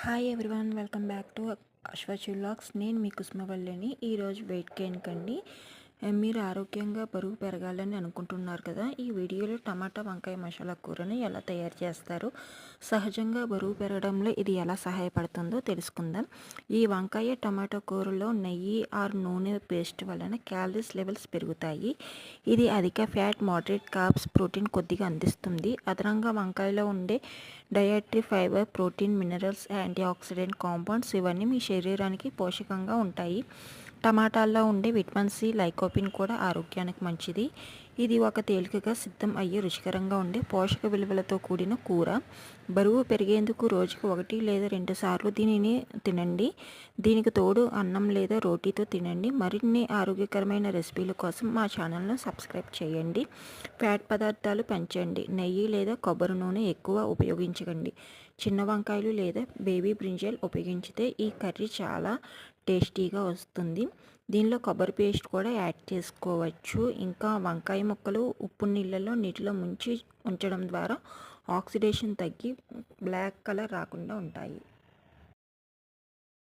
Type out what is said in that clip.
Hi everyone, welcome back to Ashwachi vlogs. నేను మీ కుసుమవల్లిని. ఈరోజు వెయిట్ గెయిన్ కండి. మీరు ఆరోగ్యంగా బరువు పెరగాలని అనుకుంటున్నారు కదా. ఈ వీడియోలో టమాటా వంకాయ మసాలా కూరని ఎలా తయారు చేస్తారు, సహజంగా బరువు పెరగడంలో ఇది ఎలా సహాయపడుతుందో తెలుసుకుందాం. ఈ వంకాయ టమాటా కూరలో నెయ్యి ఆర్ నూనె పేస్ట్ వలన క్యాలరీస్ లెవెల్స్ పెరుగుతాయి. ఇది అధిక ఫ్యాట్, మోడరేట్ కార్బ్స్, ప్రోటీన్ కొద్దిగా అందిస్తుంది. అదనంగా వంకాయలో ఉండే dietary fibre, protein, minerals, anti oxidant compounds ఇవన్నీ మీ శరీరానికి పోషకంగా ఉంటాయి. టమాటాల్లో ఉండే విటమిన్ సి, లైకోపిన్ కూడా ఆరోగ్యానికి మంచిది. ఇది ఒక తేలికగా సిద్ధం అయ్యే రుచికరంగా ఉండే పోషక విలువలతో కూడిన కూర. బరువు పెరిగేందుకు రోజుకు 1 లేదా 2 సార్లు దీనిని తినండి. దీనికి తోడు అన్నం లేదా రోటీతో తినండి. మరిన్ని ఆరోగ్యకరమైన రెసిపీల కోసం మా ఛానల్ను సబ్స్క్రైబ్ చేయండి. ఫ్యాట్ పదార్థాలు పెంచండి. నెయ్యి లేదా కొబ్బరి నూనె ఎక్కువ ఉపయోగించకండి. చిన్న వంకాయలు లేదా బేబీ బ్రింజల్ ఉపయోగించితే ఈ కర్రీ చాలా టేస్టీగా వస్తుంది. దీనిలో కొబ్బరి పేస్ట్ కూడా యాడ్ చేసుకోవచ్చు. ఇంకా వంకాయ ముక్కలు ఉప్పు నీటిలో ముంచి ఉంచడం ద్వారా ఆక్సిడేషన్ తగ్గి బ్లాక్ కలర్ రాకుండా ఉంటాయి.